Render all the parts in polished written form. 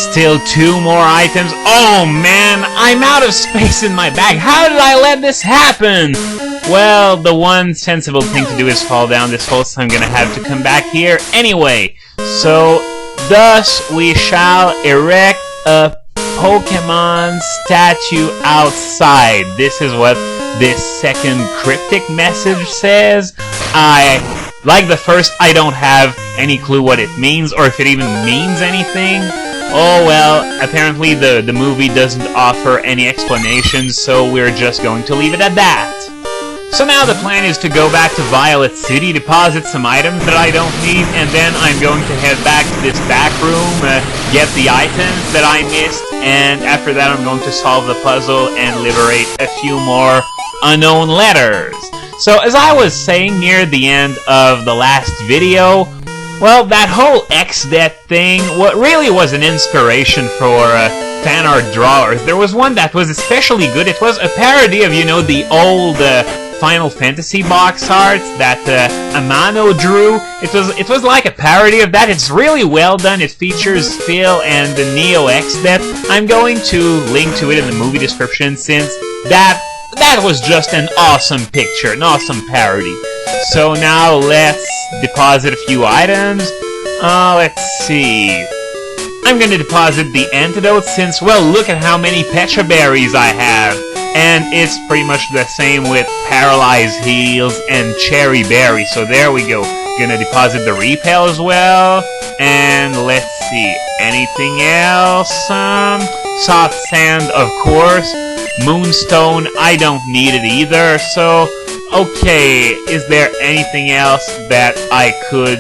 Still 2 more items. Oh man, I'm out of space in my bag. How did I let this happen? Well, the one sensible thing to do is fall down this hole, so I'm gonna have to come back here anyway. So, thus we shall erect a Pokemon statue outside. This is what this second cryptic message says. Like the first, I don't have any clue what it means, or if it even means anything. Oh well, apparently the movie doesn't offer any explanations, so we're just going to leave it at that. So now the plan is to go back to Violet City, deposit some items that I don't need, and then I'm going to head back to this back room, get the items that I missed, and after that I'm going to solve the puzzle and liberate a few more unknown letters. So as I was saying near the end of the last video, well, that whole Exdeath thing really was an inspiration for fan art drawers. There was one that was especially good. It was a parody of, you know, the old Final Fantasy box arts that Amano drew. It was like a parody of that. It's really well done. It features Phil and Neo Exdeath. I'm going to link to it in the movie description, since that was just an awesome picture, an awesome parody. So now let's deposit a few items. Let's see. I'm gonna deposit the antidote since, well, look at how many Pecha berries I have. And it's pretty much the same with Paralyzed Heels and Cherry Berry. So there we go. Gonna deposit the Repel as well. And let's see. Anything else? Soft Sand, of course. Moonstone, I don't need it either. So, okay. Is there anything else that I could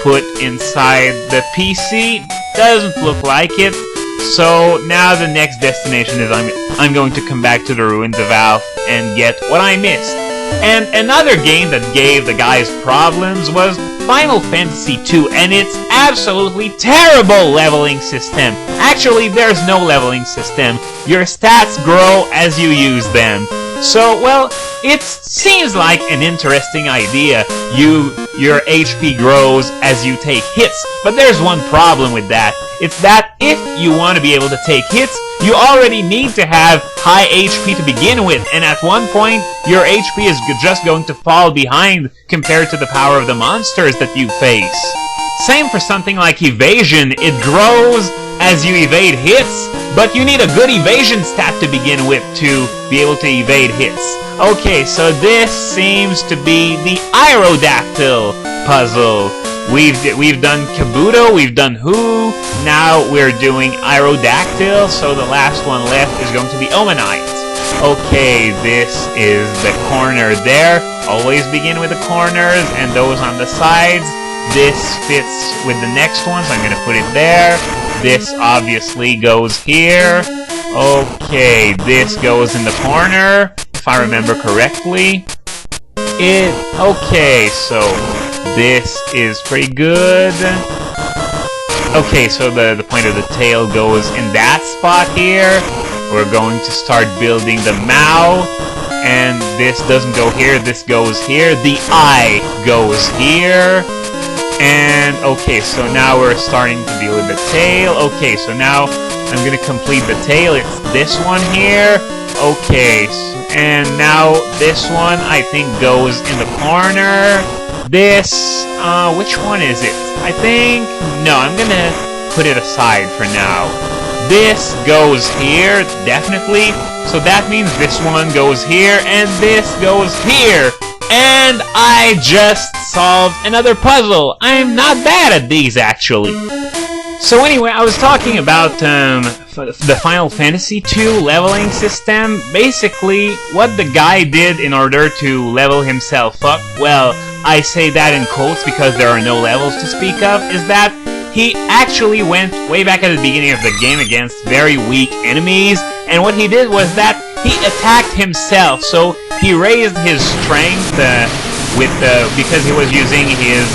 put inside the PC? Doesn't look like it. So now the next destination is I'm going to come back to the ruins of Alph and get what I missed. And another game that gave the guys problems was Final Fantasy II and its absolutely terrible leveling system. Actually, there's no leveling system. Your stats grow as you use them. So, well, it seems like an interesting idea. Your HP grows as you take hits, but there's one problem with that. It's that if you want to be able to take hits, you already need to have high HP to begin with, and at one point, your HP is just going to fall behind compared to the power of the monsters that you face. Same for something like evasion. It grows as you evade hits, but you need a good evasion stat to begin with to be able to evade hits. Okay, so this seems to be the Aerodactyl puzzle. We've done Kabuto, we've done Who, now we're doing Aerodactyl, so the last one left is going to be Omanite. Okay, this is the corner there. Always begin with the corners and those on the sides. This fits with the next one, so I'm going to put it there. This obviously goes here. Okay, this goes in the corner, if I remember correctly. Okay, so this is pretty good. Okay, so the point of the tail goes in that spot here. We're going to start building the mouth. And this doesn't go here, this goes here. The eye goes here. And, okay, so now we're starting to deal with the tail. Okay, so now I'm going to complete the tail. It's this one here. Okay, and now this one, I think, goes in the corner. This, which one is it? I think, no, I'm going to put it aside for now. This goes here, definitely. So that means this one goes here, and this goes here. And I just solved another puzzle. I'm not bad at these, actually. So anyway, I was talking about the Final Fantasy II leveling system. Basically, what the guy did in order to level himself up, well, I say that in quotes because there are no levels to speak of, is that he actually went way back at the beginning of the game against very weak enemies, and what he did was that he attacked himself. So he raised his strength because he was using his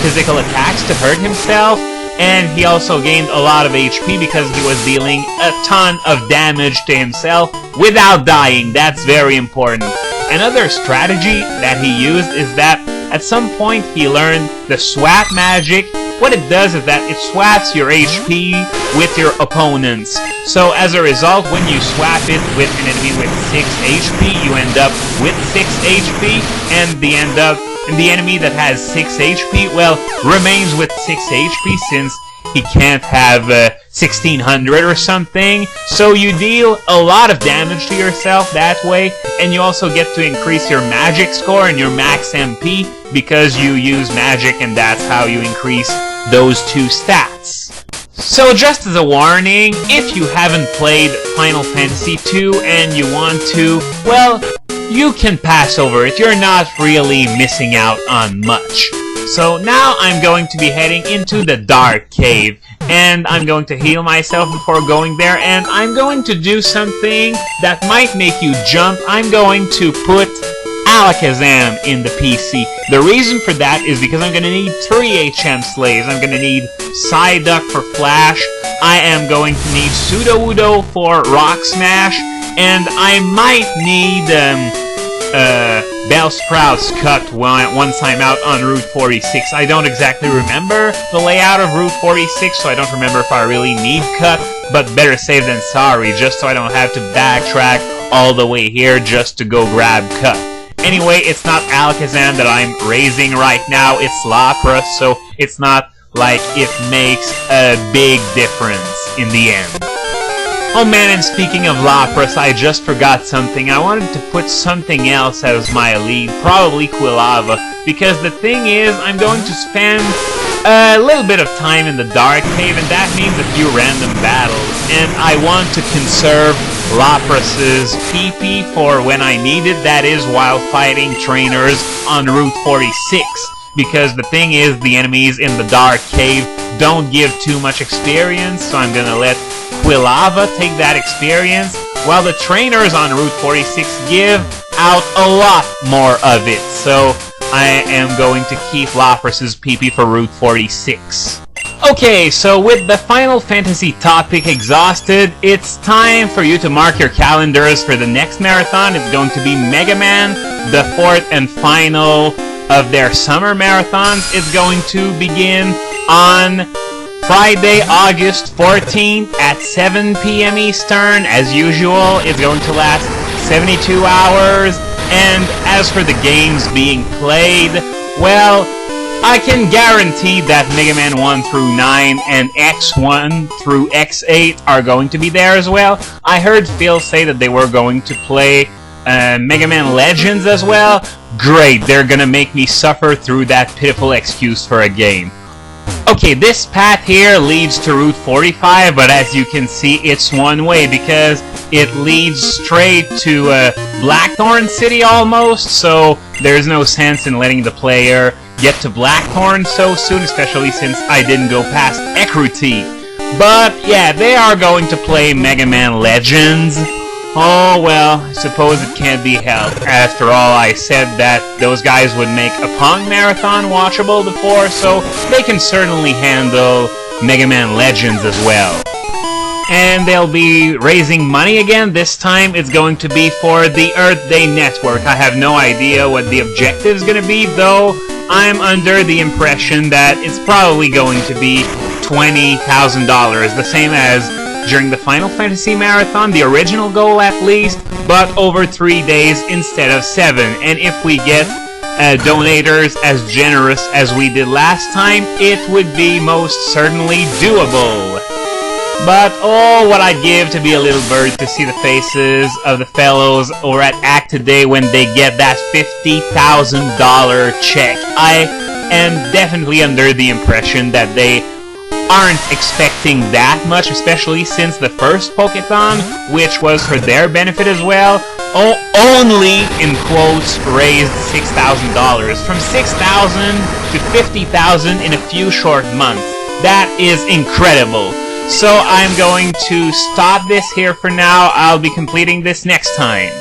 physical attacks to hurt himself, and he also gained a lot of HP because he was dealing a ton of damage to himself without dying. That's very important. Another strategy that he used is that at some point he learned the swap magic, what it does is that it swaps your HP with your opponent's. So as a result, when you swap it with an enemy with 6 HP, you end up with 6 HP, and the enemy that has 6 HP, well, remains with 6 HP since he can't have 1600 or something. So you deal a lot of damage to yourself that way, and you also get to increase your magic score and your max MP because you use magic, and that's how you increase those two stats. So just as a warning, if you haven't played Final Fantasy II and you want to, well, you can pass over it. You're not really missing out on much. So now I'm going to be heading into the Dark Cave, and I'm going to heal myself before going there, and I'm going to do something that might make you jump. I'm going to put Alakazam in the PC. The reason for that is because I'm going to need 3 HM Slaves. I'm going to need Psyduck for Flash. I am going to need Sudowoodo for Rock Smash, and I might need Bellsprout's cut once I'm out on Route 46. I don't exactly remember the layout of Route 46, so I don't remember if I really need cut, but better safe than sorry, just so I don't have to backtrack all the way here just to go grab cut. Anyway, it's not Alakazam that I'm raising right now, it's Lapras, so it's not like it makes a big difference in the end. Oh man, and speaking of Lapras, I just forgot something. I wanted to put something else as my lead, probably Quilava, because the thing is, I'm going to spend a little bit of time in the Dark Cave, and that means a few random battles, and I want to conserve Lapras's PP for when I need it, that is while fighting trainers on Route 46. Because the thing is, the enemies in the Dark Cave don't give too much experience, so I'm gonna let Quilava take that experience, while the trainers on Route 46 give out a lot more of it. So I am going to keep Lapras's PP for Route 46. Okay, so with the Final Fantasy topic exhausted, it's time for you to mark your calendars for the next marathon. It's going to be Mega Man, the 4th and final of their summer marathons. It's going to begin on Friday, August 14th at 7 p.m. Eastern. As usual, it's going to last 72 hours. And as for the games being played, well, I can guarantee that Mega Man 1 through 9 and X1 through X8 are going to be there as well. I heard Phil say that they were going to play Mega Man Legends as well. Great, they're gonna make me suffer through that pitiful excuse for a game. Okay, this path here leads to Route 45, but as you can see, it's one way because it leads straight to Blackthorn City almost, so there's no sense in letting the player get to Blackthorn so soon, especially since I didn't go past Ekruti. But yeah, they are going to play Mega Man Legends. Oh well, I suppose it can't be helped. After all, I said that those guys would make a Pong Marathon watchable before, so they can certainly handle Mega Man Legends as well. And they'll be raising money again. This time it's going to be for the Earth Day Network. I have no idea what the objective's gonna be, though I'm under the impression that it's probably going to be $20,000, the same as during the Final Fantasy Marathon, the original goal at least, but over 3 days instead of 7. And if we get donators as generous as we did last time, it would be most certainly doable. But oh, what I'd give to be a little bird to see the faces of the fellows over at Act Today when they get that $50,000 check. I am definitely under the impression that they aren't expecting that much, especially since the first Pokéthon, which was for their benefit as well, only, in quotes, raised $6,000. From $6,000 to $50,000 in a few short months. That is incredible. So I'm going to stop this here for now. I'll be completing this next time.